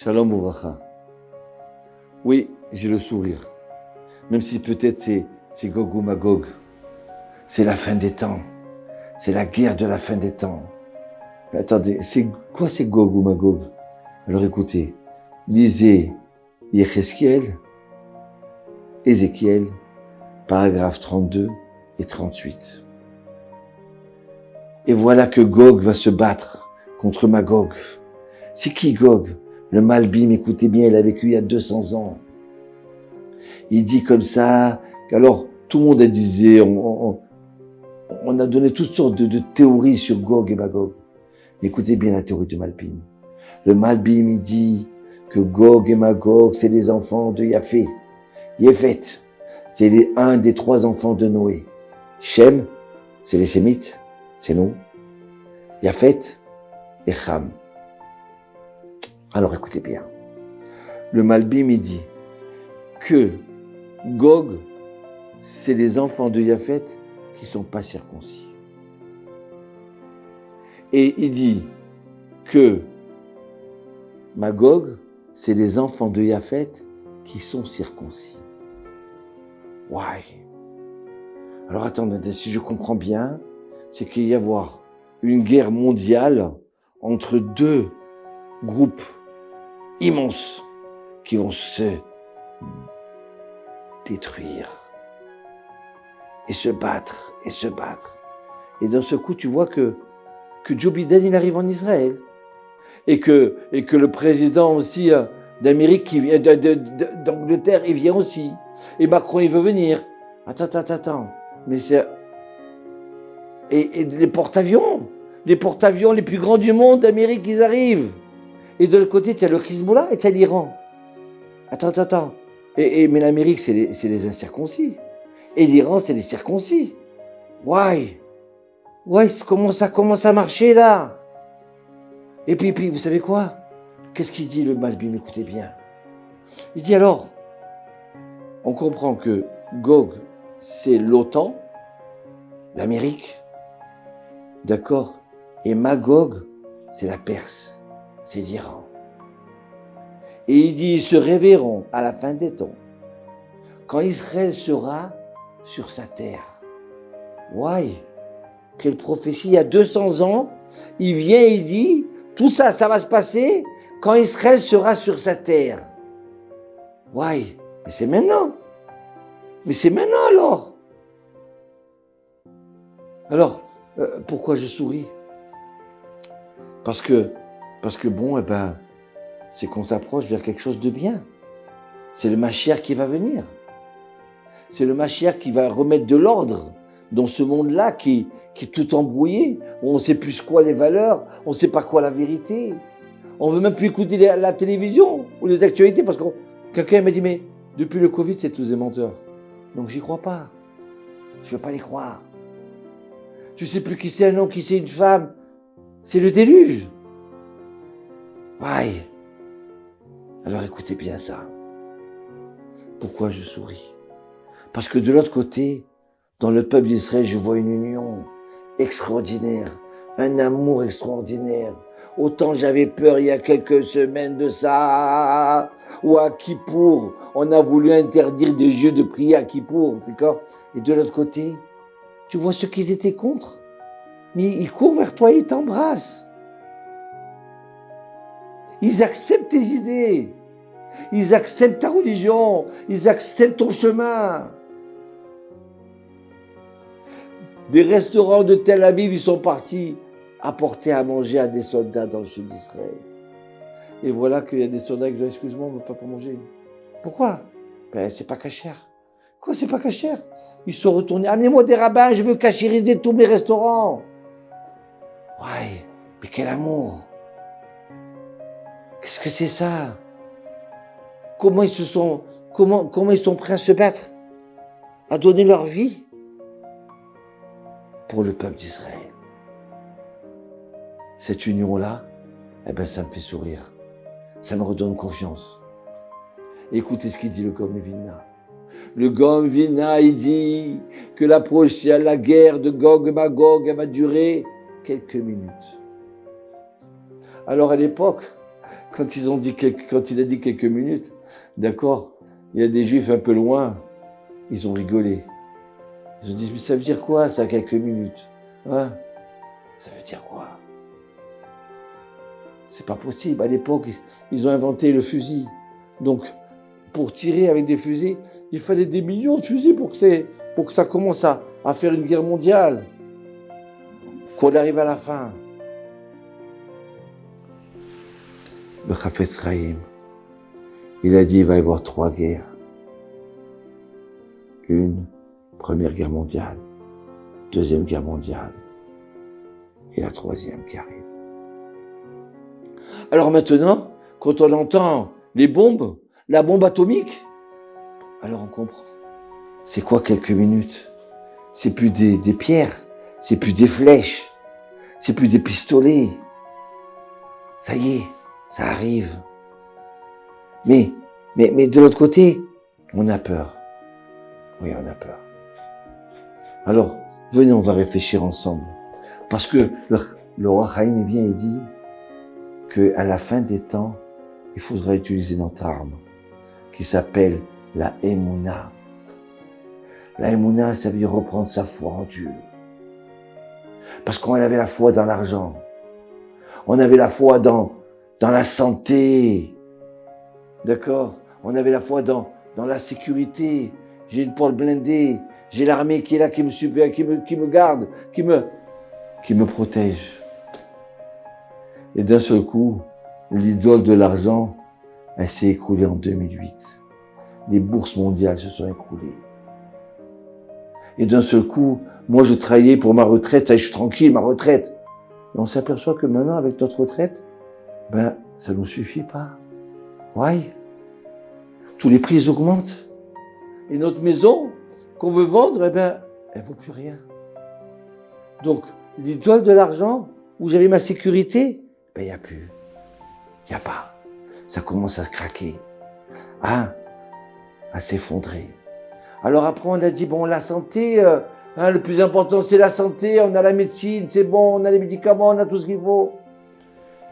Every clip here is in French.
Shalom Ouvracha. Oui, j'ai le sourire. Même si peut-être c'est Gog ou Magog. C'est la fin des temps. C'est la guerre de la fin des temps. Mais attendez, c'est quoi c'est Gog ou Magog? Alors écoutez, lisez Ézéchiel, paragraphes 32 et 38. Et voilà que Gog va se battre contre Magog. C'est qui Gog? Le Malbim, écoutez bien, il a vécu il y a 200 ans. Il dit comme ça, alors tout le monde a disait, on a donné toutes sortes de théories sur Gog et Magog. Écoutez bien la théorie du Malbim. Le Malbim, il dit que Gog et Magog, c'est les enfants de Yafet. Yefet, c'est un des 3 enfants de Noé. Shem, c'est les Sémites, c'est nous. Yafet et Ham. Alors écoutez bien. Le Malbim, il dit que Gog, c'est les enfants de Yafet qui sont pas circoncis. Et il dit que Magog, c'est les enfants de Yafet qui sont circoncis. Ouais. Alors attendez, si je comprends bien, c'est qu'il y avoir une guerre mondiale entre 2 groupes immenses qui vont se détruire et se battre et se battre. Et dans ce coup, tu vois que Joe Biden, il arrive en Israël et que le président aussi d'Amérique qui vient d'Angleterre, il vient aussi. Et Macron, il veut venir. Attends. Mais c'est et les porte-avions les plus grands du monde d'Amérique, ils arrivent. Et de l'autre côté, tu as le Hezbollah et tu as l'Iran. Attends. Mais l'Amérique, c'est les incirconcis. Et l'Iran, c'est les circoncis. Ouais, comment ça commence à marcher, là? Et puis, vous savez quoi? Qu'est-ce qu'il dit, le Malbim? Écoutez bien. Il dit alors, on comprend que Gog, c'est l'OTAN, l'Amérique, d'accord? Et Magog, c'est la Perse. C'est l'Iran. Et il dit, ils se réveilleront à la fin des temps, quand Israël sera sur sa terre. Ouais, quelle prophétie, il y a 200 ans, il vient et il dit, tout ça, ça va se passer quand Israël sera sur sa terre. Ouais, mais c'est maintenant. Alors. Alors, pourquoi je souris? Parce que bon, c'est qu'on s'approche vers quelque chose de bien. C'est le Mashiach qui va venir. C'est le Mashiach qui va remettre de l'ordre dans ce monde-là qui est tout embrouillé. On ne sait plus quoi les valeurs, on ne sait pas quoi la vérité. On ne veut même plus écouter la télévision ou les actualités parce que quelqu'un m'a dit, mais depuis le Covid, c'est tous des menteurs. Donc j'y crois pas. Je ne veux pas les croire. Tu ne sais plus qui c'est un homme, qui c'est une femme. C'est le déluge. Ouais. Alors écoutez bien ça. Pourquoi je souris? Parce que de l'autre côté, dans le peuple d'Israël, je vois une union extraordinaire, un amour extraordinaire. Autant j'avais peur il y a quelques semaines de ça, ou à Kippour, on a voulu interdire des jeux de prière à Kippour, d'accord? Et de l'autre côté, tu vois ceux qui étaient contre, mais ils courent vers toi et ils t'embrassent. Ils acceptent tes idées. Ils acceptent ta religion. Ils acceptent ton chemin. Des restaurants de Tel Aviv, ils sont partis apporter à manger à des soldats dans le sud d'Israël. Et voilà qu'il y a des soldats qui disent, excuse-moi, on ne veut pas manger. Pourquoi? C'est pas cachère. Quoi, c'est pas cachère? Ils sont retournés. Amenez-moi des rabbins, je veux cachériser tous mes restaurants. Ouais, mais quel amour! Qu'est-ce que c'est ça? Comment ils sont prêts à se battre, à donner leur vie pour le peuple d'Israël? Cette union-là, ça me fait sourire. Ça me redonne confiance. Écoutez ce qu'il dit le Gaon Vilna. Le Gaon Vilna, il dit que la guerre de Gog et Magog, elle va durer quelques minutes. Alors à l'époque, quand il a dit quelques minutes, d'accord, il y a des juifs un peu loin, ils ont rigolé. Ils ont dit, mais ça veut dire quoi, ça, quelques minutes? Hein? Ça veut dire quoi? C'est pas possible. À l'époque, ils ont inventé le fusil. Donc, pour tirer avec des fusils, il fallait des millions de fusils pour que ça commence à faire une guerre mondiale. Qu'on arrive à la fin. Le Chafetz Chaim, il a dit, il va y avoir 3 guerres. Une, Première Guerre mondiale, Deuxième Guerre mondiale, et la 3e qui arrive. Alors maintenant, quand on entend les bombes, la bombe atomique, alors on comprend. C'est quoi quelques minutes? C'est plus des pierres, c'est plus des flèches, c'est plus des pistolets. Ça y est, ça arrive. Mais de l'autre côté, on a peur. Oui, on a peur. Alors, venez, on va réfléchir ensemble. Parce que le roi Chaim vient et dit qu'à la fin des temps, il faudra utiliser notre arme, qui s'appelle la Emouna. La Emouna, ça veut dire reprendre sa foi en Dieu. Parce qu'on avait la foi dans l'argent. On avait la foi dans la santé. D'accord? On avait la foi dans la sécurité. J'ai une porte blindée. J'ai l'armée qui est là, qui me surveille, qui me garde, qui me protège. Et d'un seul coup, l'idole de l'argent, elle s'est écroulée en 2008. Les bourses mondiales se sont écroulées. Et d'un seul coup, moi je travaillais pour ma retraite, ça, je suis tranquille, ma retraite. Et on s'aperçoit que maintenant, avec notre retraite, ça nous suffit pas. Ouais. Tous les prix augmentent. Et notre maison, qu'on veut vendre, elle vaut plus rien. Donc, l'idole de l'argent, où j'avais ma sécurité, il n'y a plus. Il n'y a pas. Ça commence à se craquer. À s'effondrer. Alors après, on a dit, bon, la santé, le plus important, c'est la santé, on a la médecine, c'est bon, on a les médicaments, on a tout ce qu'il faut.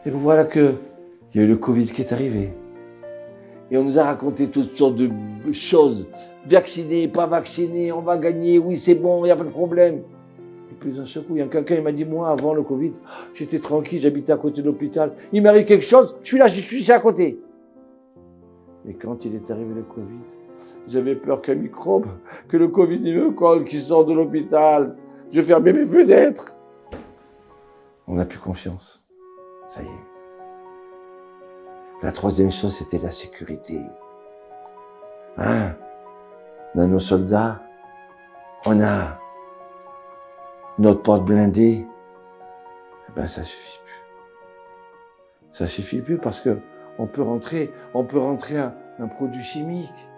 Et puis voilà il y a eu le Covid qui est arrivé. Et on nous a raconté toutes sortes de choses. Vacciné, pas vacciné, on va gagner, oui, c'est bon, il n'y a pas de problème. Et puis d'un seul coup, il y a quelqu'un qui m'a dit, moi, avant le Covid, j'étais tranquille, j'habitais à côté de l'hôpital. Il m'arrive quelque chose, je suis là, je suis à côté. Et quand il est arrivé le Covid, j'avais peur qu'un microbe, que le Covid il me colle, qu'il sort de l'hôpital. Je fermais mes fenêtres. On n'a plus confiance. Ça y est. La 3e chose, c'était la sécurité. On a nos soldats, on a notre porte blindée. Ça suffit plus. Ça suffit plus parce que on peut rentrer un produit chimique.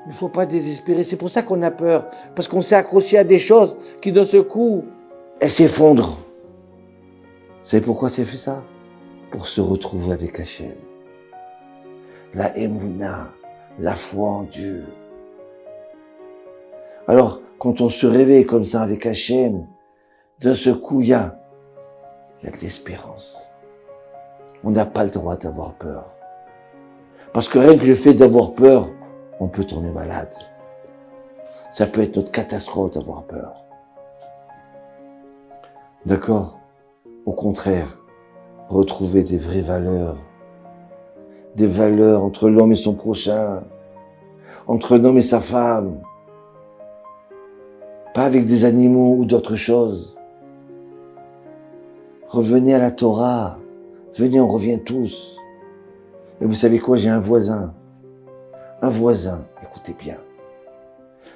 Il ne faut pas désespérer. C'est pour ça qu'on a peur. Parce qu'on s'est accroché à des choses qui, d'un seul coup, elles s'effondrent. Vous savez pourquoi c'est fait ça? Pour se retrouver avec Hachem. La Emouna, la foi en Dieu. Alors, quand on se réveille comme ça avec Hachem, d'un seul coup, il y a de l'espérance. On n'a pas le droit d'avoir peur. Parce que rien que le fait d'avoir peur, on peut tomber malade. Ça peut être notre catastrophe d'avoir peur. D'accord? Au contraire, retrouver des vraies valeurs. Des valeurs entre l'homme et son prochain. Entre l'homme et sa femme. Pas avec des animaux ou d'autres choses. Revenez à la Torah. Venez, on revient tous. Et vous savez quoi? J'ai un voisin. Écoutez bien.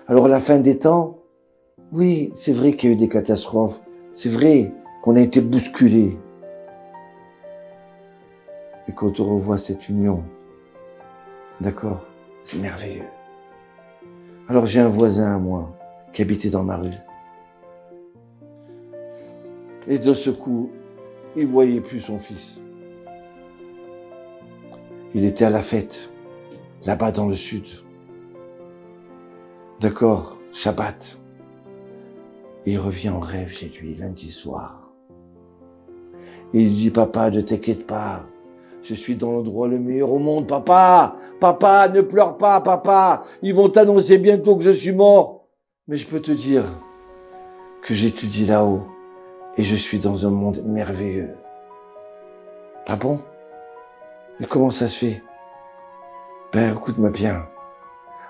Alors, à la fin des temps, oui, c'est vrai qu'il y a eu des catastrophes. C'est vrai qu'on a été bousculés. Et quand on revoit cette union, d'accord, c'est merveilleux. Alors, j'ai un voisin à moi qui habitait dans ma rue. Et de ce coup, il voyait plus son fils. Il était à la fête, là-bas dans le sud. D'accord, Shabbat. Il revient en rêve chez lui, lundi soir. Et il dit, papa, ne t'inquiète pas, Je suis dans l'endroit le meilleur au monde, papa. Papa, ne pleure pas, papa. Ils vont t'annoncer bientôt que je suis mort. Mais je peux te dire que j'étudie là-haut et je suis dans un monde merveilleux. Ah bon? Mais comment ça se fait? Ben, écoute-moi bien.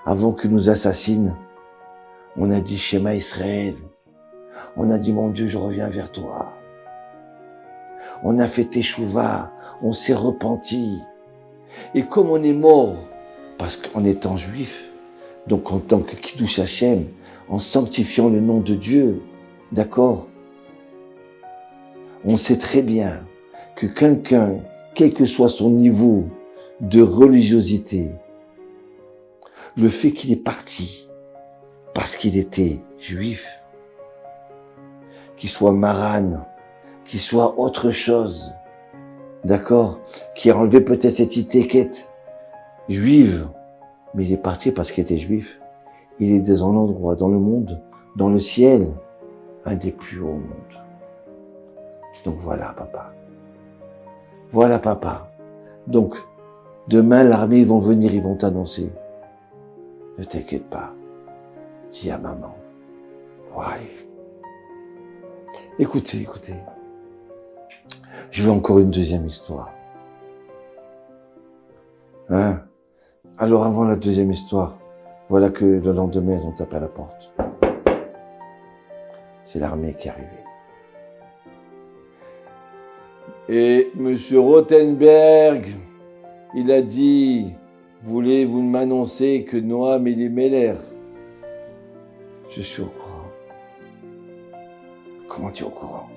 Avant que nous assassinent, on a dit Shema Israël. On a dit, mon Dieu, je reviens vers toi. On a fait Teshuvah, on s'est repenti. Et comme on est mort, parce qu'en étant juif, donc en tant que Kiddush Hashem, en sanctifiant le nom de Dieu, d'accord? On sait très bien que quelqu'un, quel que soit son niveau de religiosité, le fait qu'il est parti parce qu'il était juif, qu'il soit marane, qu'il soit autre chose, d'accord, qui a enlevé peut-être cette étiquette juive, mais il est parti parce qu'il était juif. Il est dans un endroit, dans le monde, dans le ciel, un des plus hauts mondes. Donc voilà, papa. Voilà, papa. Donc, demain, l'armée, ils vont venir, ils vont t'annoncer. Ne t'inquiète pas. Dis à maman. Ouais. Écoutez, écoutez. Je veux encore une deuxième histoire. Hein? Alors avant la deuxième histoire, voilà que le lendemain, ils ont tapé à la porte. C'est l'armée qui est arrivée. Et monsieur Rothenberg, il a dit, voulez-vous m'annoncer que Noam il est Meller? Je suis au courant. Comment tu es au courant?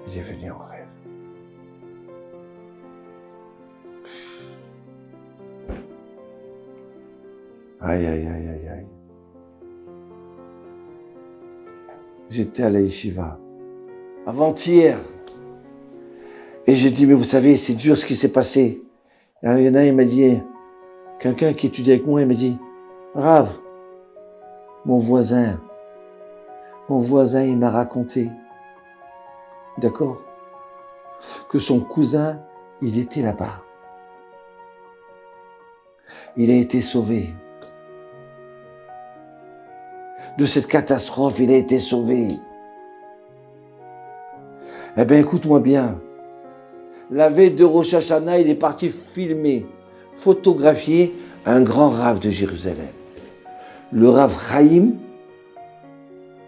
Il est venu en rêve. Aïe, aïe, aïe, aïe, aïe. J'étais à la yeshiva, avant-hier. Et j'ai dit, mais vous savez, c'est dur ce qui s'est passé. Alors, il y en a, il m'a dit, quelqu'un qui étudie avec moi, il m'a dit, Rav, mon voisin, il m'a raconté, d'accord, que son cousin, il était là-bas. Il a été sauvé. De cette catastrophe, il a été sauvé. Eh bien, écoute-moi bien. La veille de Rosh Hashanah, il est parti filmer, photographier un grand rave de Jérusalem. Le rave Chaim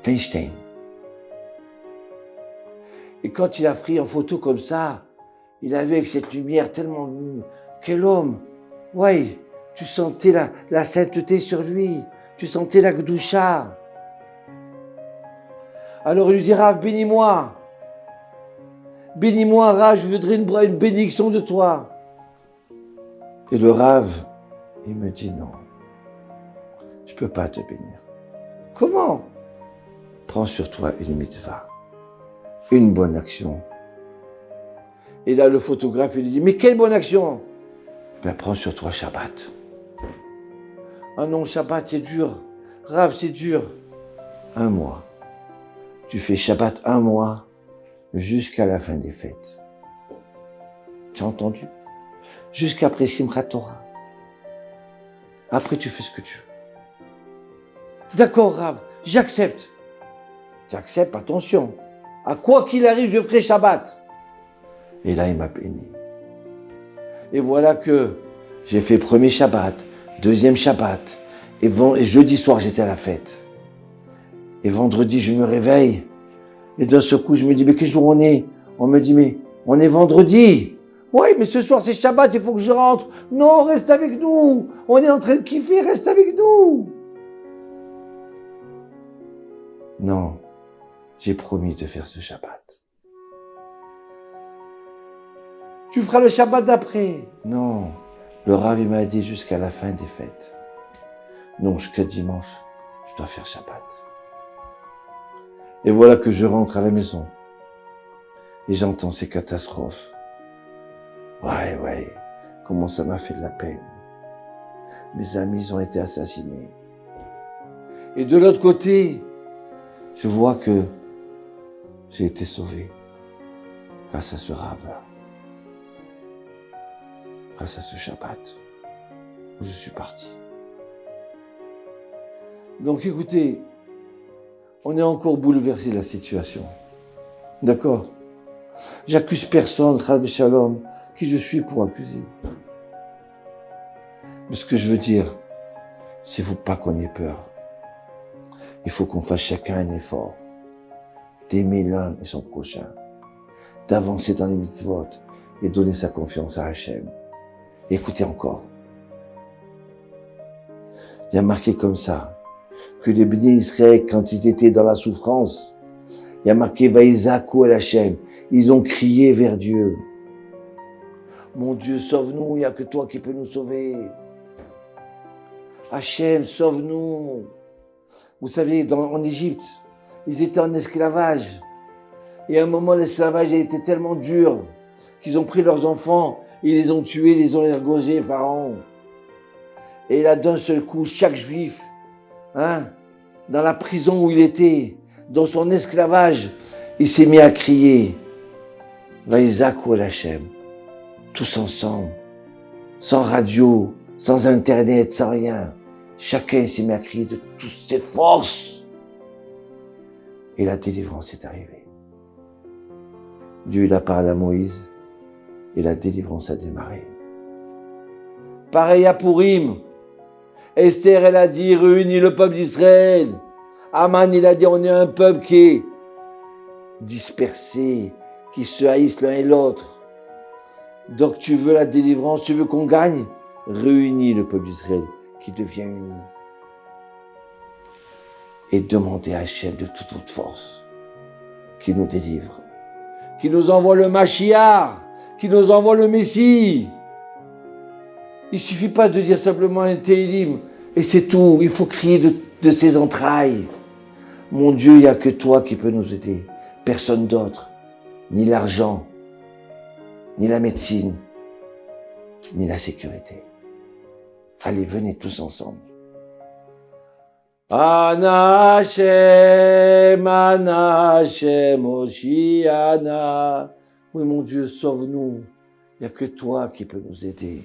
Feinstein. Et quand il a pris en photo comme ça, il avait avec cette lumière tellement... Quel homme! Ouais, tu sentais la sainteté sur lui. Tu sentais la Gdoucha. Alors il lui dit, Rav, bénis-moi. Bénis-moi, Rav, je voudrais une bénédiction de toi. Et le Rav, il me dit, non, je ne peux pas te bénir. Comment? Prends sur toi une mitzvah, une bonne action. Et là, le photographe, il lui dit, mais quelle bonne action? Ben, prends sur toi Shabbat. Ah non, Shabbat, c'est dur. Rav, c'est dur. 1 mois. Tu fais Shabbat 1 mois jusqu'à la fin des fêtes. Tu as entendu? Jusqu'après Simchat Torah. Après, tu fais ce que tu veux. D'accord, Rav, j'accepte. J'accepte, attention. À quoi qu'il arrive, je ferai Shabbat. Et là, il m'a béni. Et voilà que j'ai fait premier Shabbat, deuxième Shabbat. Et jeudi soir, j'étais à la fête. Et vendredi, je me réveille. Et d'un seul coup, je me dis, mais quel jour on est? On me dit, mais on est vendredi. Oui, mais ce soir, c'est Shabbat, il faut que je rentre. Non, reste avec nous. On est en train de kiffer, reste avec nous. Non, j'ai promis de faire ce Shabbat. Tu feras le Shabbat d'après. Non, le Rav il m'a dit jusqu'à la fin des fêtes. Non, jusqu'à dimanche, je dois faire Shabbat. Et voilà que je rentre à la maison. Et j'entends ces catastrophes. Ouais, comment ça m'a fait de la peine. Mes amis ont été assassinés. Et de l'autre côté, je vois que j'ai été sauvé grâce à ce Rav. grâce à ce Shabbat où je suis parti. Donc écoutez, on est encore bouleversé de la situation. D'accord? J'accuse personne, Chas Shalom, qui je suis pour accuser. Mais ce que je veux dire, c'est qu'il ne faut pas qu'on ait peur. Il faut qu'on fasse chacun un effort d'aimer l'un et son prochain, d'avancer dans les mitzvot et donner sa confiance à Hachem. Écoutez encore. Il y a marqué comme ça que les bénis Israël, quand ils étaient dans la souffrance, il y a marqué Vaïzakou el Hachem. Ils ont crié vers Dieu. Mon Dieu, sauve-nous, il n'y a que toi qui peux nous sauver. Hachem, sauve-nous. Vous savez, en Égypte, ils étaient en esclavage. Et à un moment, l'esclavage a été tellement dur qu'ils ont pris leurs enfants, ils les ont tués, ils les ont égorgés, Pharaon. Et là, d'un seul coup, chaque juif, dans la prison où il était, dans son esclavage, il s'est mis à crier. Vaïzakou el Hachem. Tous ensemble, sans radio, sans internet, sans rien. Chacun s'est mis à crier de toutes ses forces. Et la délivrance est arrivée. Dieu il a parlé à Moïse et la délivrance a démarré. Pareil à Pourim. Esther, elle a dit, réunis le peuple d'Israël. Aman, il a dit, on est un peuple qui est dispersé, qui se haïssent l'un et l'autre. Donc tu veux la délivrance, tu veux qu'on gagne? Réunis le peuple d'Israël qui devient uni. Et demandez à Hachem de toute votre force qu'il nous délivre, qu'il nous envoie le Mashiach, qu'il nous envoie le Messie. Il ne suffit pas de dire simplement un Tehillim et c'est tout. Il faut crier de ses entrailles. Mon Dieu, il n'y a que toi qui peux nous aider. Personne d'autre. Ni l'argent, ni la médecine, ni la sécurité. Allez, venez tous ensemble. Ana Hashem, Hoshiana. Oui, mon Dieu, sauve-nous. Il n'y a que toi qui peux nous aider.